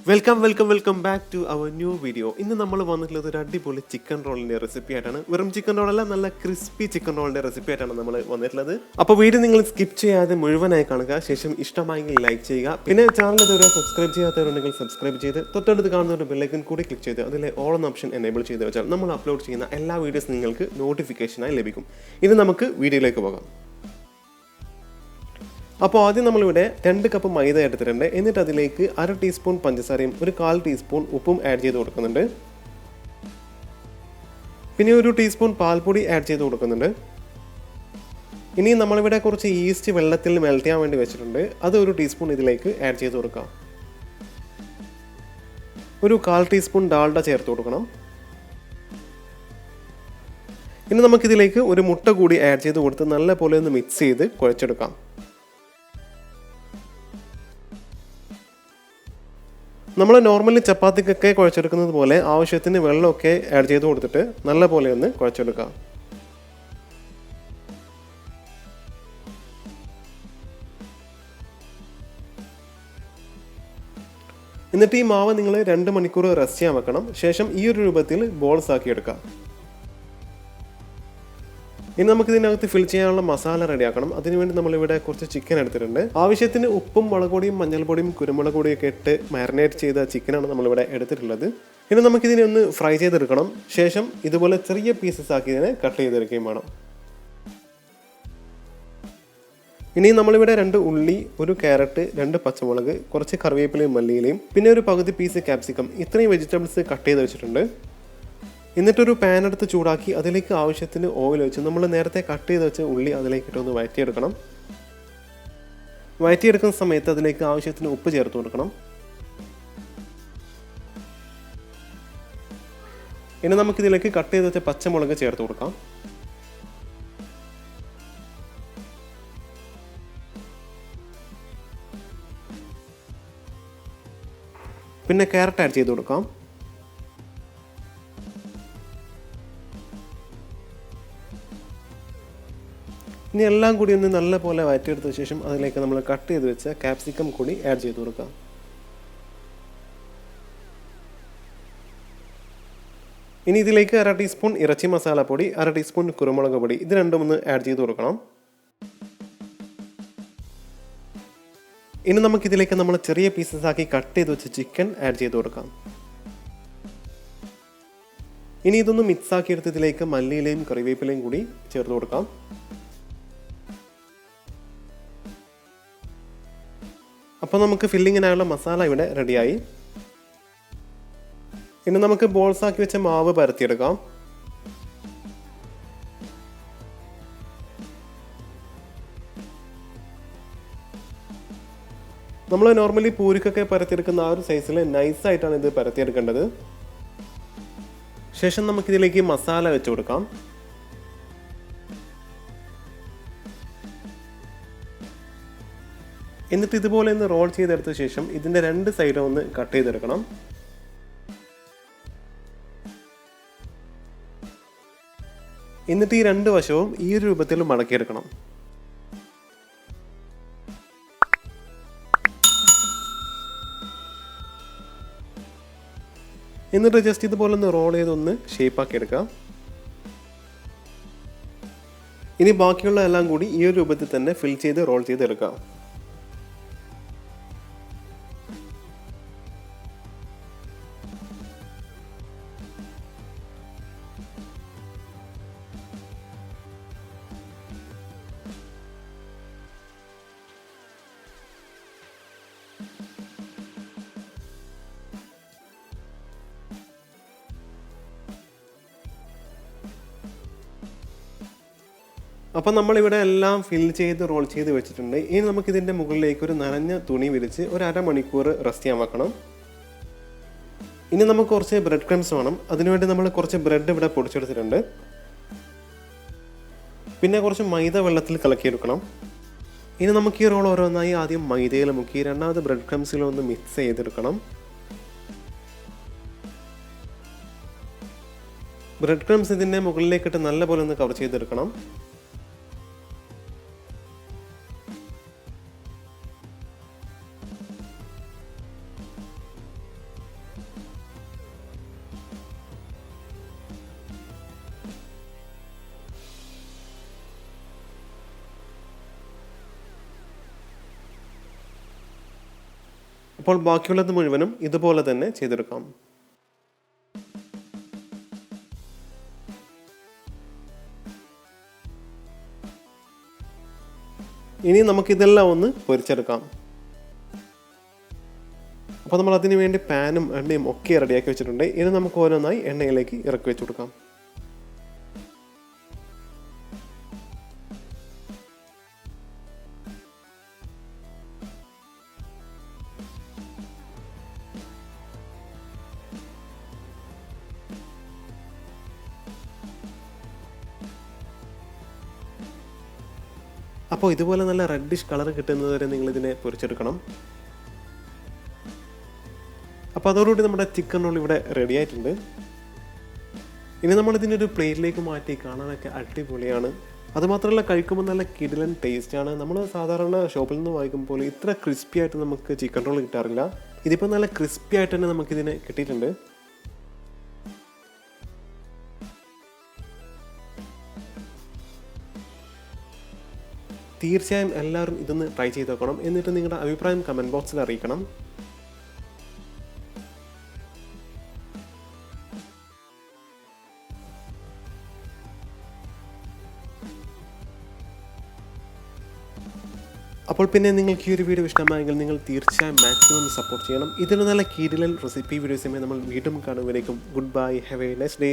Welcome back to our new video. ഇന്ന് നമ്മൾ വന്നിട്ടുള്ളത് ഒരു അടിപൊളി ചിക്കൻ റോളിൻ്റെ റെസിപ്പി ആയിട്ടാണ്. വെറും ചിക്കൻ റോളല്ല, നല്ല ക്രിസ്പി ചിക്കൻ റോളിൻ്റെ റെസിപ്പി ആയിട്ടാണ് നമ്മൾ വന്നിട്ടുള്ളത്. അപ്പോൾ വീഡിയോ നിങ്ങൾ സ്കിപ്പ് ചെയ്യാതെ മുഴുവനായി കാണുക. ശേഷം ഇഷ്ടമായെങ്കിൽ ലൈക്ക് ചെയ്യുക. പിന്നെ ചാനൽ ഇതുവരെ സബ്സ്ക്രൈബ് ചെയ്യാത്തവരുണ്ടെങ്കിൽ സബ്സ്ക്രൈബ് ചെയ്ത് തൊട്ടടുത്ത് കാണുന്ന ഒരു ബെല്ലൈക്കൺ കൂടി ക്ലിക്ക് ചെയ്ത് അതിലെ ഓൾ എന്ന ഓപ്ഷൻ എനേബിൾ ചെയ്ത് വെച്ചാൽ നമ്മൾ അപ്ലോഡ് ചെയ്യുന്ന എല്ലാ വീഡിയോസ് നിങ്ങൾക്ക് നോട്ടിഫിക്കേഷനായി ലഭിക്കും. ഇനി നമുക്ക് വീഡിയോയിലേക്ക് പോകാം. അപ്പോൾ ആദ്യം നമ്മളിവിടെ 2 കപ്പ് മൈദ എടുത്തിട്ടുണ്ട്. എന്നിട്ട് അതിലേക്ക് 1/2 ടീസ്പൂൺ പഞ്ചസാരയും 1/4 ടീസ്പൂൺ ഉപ്പും ആഡ് ചെയ്ത് കൊടുക്കുന്നുണ്ട്. പിന്നെ 1 ടീസ്പൂൺ പാൽപ്പൊടി ആഡ് ചെയ്ത് കൊടുക്കുന്നുണ്ട്. ഇനി നമ്മളിവിടെ കുറച്ച് ഈസ്റ്റ് വെള്ളത്തിൽ മെൽറ്റ് ചെയ്യാൻ വേണ്ടി വെച്ചിട്ടുണ്ട്. അത് 1 ടീസ്പൂൺ ഇതിലേക്ക് ആഡ് ചെയ്ത് കൊടുക്കാം. 1/4 ടീസ്പൂൺ ഡാൽഡ ചേർത്ത് കൊടുക്കണം. ഇനി നമുക്കിതിലേക്ക് 1 മുട്ട കൂടി ആഡ് ചെയ്ത് കൊടുത്ത് നല്ല പോലെ ഒന്ന് മിക്സ് ചെയ്ത് കുഴച്ചെടുക്കാം. നമ്മൾ നോർമലി ചപ്പാത്തിക്കൊക്കെ കുഴച്ചെടുക്കുന്നത് പോലെ ആവശ്യത്തിന് വെള്ളമൊക്കെ ആഡ് ചെയ്ത് കൊടുത്തിട്ട് നല്ല പോലെ ഒന്ന് കുഴച്ചെടുക്കാം. എന്നിട്ട് ഈ മാവ് നിങ്ങൾ 2 മണിക്കൂർ റെസ്റ്റ് ചെയ്യാൻ വെക്കണം. ശേഷം ഈ ഒരു രൂപത്തിൽ ബോൾസ് ആക്കി എടുക്കാം. ഇനി നമുക്ക് ഇതിനകത്ത് ഫിൽ ചെയ്യാനുള്ള മസാല റെഡിയാക്കണം. അതിനുവേണ്ടി നമ്മളിവിടെ കുറച്ച് ചിക്കൻ എടുത്തിട്ടുണ്ട്. ആവശ്യത്തിന് ഉപ്പും മുളക് പൊടിയും മഞ്ഞൾപ്പൊടിയും കുരുമുളക് പൊടിയൊക്കെ ഇട്ട് മാരിനേറ്റ് ചെയ്ത ചിക്കനാണ് നമ്മളിവിടെ എടുത്തിട്ടുള്ളത്. ഇനി നമുക്കിതിനെ ഒന്ന് ഫ്രൈ ചെയ്തെടുക്കണം. ശേഷം ഇതുപോലെ ചെറിയ പീസസ് ആക്കി ഇതിനെ കട്ട് ചെയ്തെടുക്കുകയും വേണം. ഇനി നമ്മളിവിടെ 2 ഉള്ളി, 1 ക്യാരറ്റ്, 2 പച്ചമുളക്, കുറച്ച് കറിവേപ്പിലയും മല്ലിയിലയും പിന്നെ ഒരു പകുതി പീസ് ക്യാപ്സിക്കം, ഇത്രയും വെജിറ്റബിൾസ് കട്ട് ചെയ്ത് വെച്ചിട്ടുണ്ട്. എന്നിട്ടൊരു പാൻ എടുത്ത് ചൂടാക്കി അതിലേക്ക് ആവശ്യത്തിന് ഓയിൽ വെച്ച് നമ്മൾ നേരത്തെ കട്ട് ചെയ്ത് വെച്ച ഉള്ളി അതിലേക്ക് ഇട്ടൊന്ന് വഴറ്റിയെടുക്കണം. വഴറ്റിയെടുക്കുന്ന സമയത്ത് അതിലേക്ക് ആവശ്യത്തിന് ഉപ്പ് ചേർത്ത് കൊടുക്കണം. ഇനി നമുക്കിതിലേക്ക് കട്ട് ചെയ്ത് വെച്ച പച്ചമുളക് ചേർത്ത് കൊടുക്കാം. പിന്നെ ക്യാരറ്റ് ആഡ് ചെയ്ത് കൊടുക്കാം. ഇനി എല്ലാം കൂടി ഒന്ന് നല്ല പോലെ വഴറ്റിയെടുത്ത ശേഷം അതിലേക്ക് നമ്മൾ കട്ട് ചെയ്ത് വെച്ച ക്യാപ്സിക്കം കൂടി ആഡ് ചെയ്ത് കൊടുക്കാം. ഇനി ഇതിലേക്ക് 1/2 ടീസ്പൂൺ ഇറച്ചി മസാലപ്പൊടി, 1/2 ടീസ്പൂൺ കുരുമുളക് പൊടി, ഇത് രണ്ടും ഒന്ന് ആഡ് ചെയ്ത് കൊടുക്കണം. ഇനി നമുക്കിതിലേക്ക് നമ്മൾ ചെറിയ പീസസ് ആക്കി കട്ട് ചെയ്ത് വെച്ച ചിക്കൻ ആഡ് ചെയ്ത് കൊടുക്കാം. ഇനി ഇതൊന്ന് മിക്സ് ആക്കി എടുത്ത് ഇതിലേക്ക് മല്ലിയിലയും കറിവേപ്പിലയും കൂടി ചേർത്ത് കൊടുക്കാം. അപ്പോൾ നമുക്ക് ഫില്ലിങ്ങിനായുള്ള മസാല ഇവിടെ റെഡിയായി. ഇനി നമുക്ക് ബോൾസ് ആക്കി വെച്ച മാവ് പരത്തിയെടുക്കാം. നമ്മൾ നോർമലി പൂരിക്കൊക്കെ പരത്തിയെടുക്കുന്ന ആ ഒരു സൈസിൽ നൈസായിട്ടാണ് ഇത് പരത്തിയെടുക്കേണ്ടത്. ശേഷം നമുക്കിതിലേക്ക് മസാല വെച്ച് കൊടുക്കാം. എന്നിട്ട് ഇതുപോലെ ഒന്ന് റോൾ ചെയ്തെടുത്ത ശേഷം ഇതിൻ്റെ 2 സൈഡും ഒന്ന് കട്ട് ചെയ്തെടുക്കണം. എന്നിട്ട് ഈ 2 വശവും ഈ ഒരു രൂപത്തിൽ മടക്കിയെടുക്കണം. എന്നിട്ട് ജസ്റ്റ് ഇതുപോലെ ഒന്ന് റോൾ ചെയ്തൊന്ന് ഷേപ്പാക്കി എടുക്കാം. ഇനി ബാക്കിയുള്ള എല്ലാം കൂടി ഈ ഒരു രൂപത്തിൽ തന്നെ ഫിൽ ചെയ്ത് റോൾ ചെയ്തെടുക്കാം. അപ്പോൾ നമ്മളിവിടെ എല്ലാം ഫിൽ ചെയ്ത് റോൾ ചെയ്ത് വെച്ചിട്ടുണ്ട്. ഇനി നമുക്കിതിൻ്റെ മുകളിലേക്ക് ഒരു നനഞ്ഞ തുണി വിരിച്ച് ഒരു 1/2 മണിക്കൂർ റെസ്റ്റ് ചെയ്യാൻ വെക്കണം. ഇനി നമുക്ക് കുറച്ച് ബ്രെഡ് ക്രംസ് വേണം. അതിനുവേണ്ടി നമ്മൾ കുറച്ച് ബ്രെഡ് ഇവിടെ പൊടിച്ചെടുത്തിട്ടുണ്ട്. പിന്നെ കുറച്ച് മൈദ വെള്ളത്തിൽ കലക്കിയെടുക്കണം. ഇനി നമുക്ക് ഈ റോൾ ഓരോന്നായി ആദ്യം മൈദയിൽ മുക്കി രണ്ടാമത് ബ്രെഡ് ക്രംസിലൊന്ന് മിക്സ് ചെയ്തെടുക്കണം. ബ്രെഡ് ക്രംസ് ഇതിൻ്റെ മുകളിലേക്കിട്ട് നല്ലപോലെ ഒന്ന് കവർ ചെയ്തെടുക്കണം. അപ്പോൾ ബാക്കിയുള്ളത് മുഴുവനും ഇതുപോലെ തന്നെ ചെയ്തെടുക്കാം. ഇനി നമുക്കിതെല്ലാം ഒന്ന് പൊരിച്ചെടുക്കാം. അപ്പോൾ നമ്മൾ അതിന് വേണ്ടി പാനും എണ്ണയും ഒക്കെ റെഡിയാക്കി വെച്ചിട്ടുണ്ട്. ഇനി നമുക്ക് ഓരോന്നായി എണ്ണയിലേക്ക് ഇറക്കി വെച്ച് കൊടുക്കാം. അപ്പോൾ ഇതുപോലെ നല്ല റെഡിഷ് കളർ കിട്ടുന്നത് വരെ നിങ്ങളിതിനെ പൊരിച്ചെടുക്കണം. അപ്പോൾ അതോടുകൂടി നമ്മുടെ ചിക്കൻ റോൾ ഇവിടെ റെഡി ആയിട്ടുണ്ട്. ഇനി നമ്മളിതിനൊരു പ്ലേറ്റിലേക്ക് മാറ്റി കാണാനൊക്കെ അടിപൊളിയാണ്. അതുമാത്രമല്ല കഴിക്കുമ്പോൾ നല്ല കിടിലൻ ടേസ്റ്റാണ്. നമ്മൾ സാധാരണ ഷോപ്പിൽ നിന്ന് വാങ്ങിക്കുമ്പോൾ ഇത്ര ക്രിസ്പി ആയിട്ട് നമുക്ക് ചിക്കൻ റോൾ കിട്ടാറില്ല. ഇതിപ്പോൾ നല്ല ക്രിസ്പി ആയിട്ട് തന്നെ നമുക്കിതിനെ കിട്ടിയിട്ടുണ്ട്. തീർച്ചയായും എല്ലാവരും ഇതൊന്ന് ട്രൈ ചെയ്ത് നോക്കണം. എന്നിട്ട് നിങ്ങളുടെ അഭിപ്രായം കമൻറ്റ് ബോക്സിൽ അറിയിക്കണം. അപ്പോൾ പിന്നെ നിങ്ങൾക്ക് ഈ ഒരു വീഡിയോ ഇഷ്ടമായെങ്കിൽ നിങ്ങൾ തീർച്ചയായും മാക്സിമം ഒന്ന് സപ്പോർട്ട് ചെയ്യണം. ഇതിന് നല്ല കിടിലൻ റെസിപ്പി വീഡിയോസുമായി നമ്മൾ വീണ്ടും കാണുമ്പോഴേക്കും good bye, have a nice day.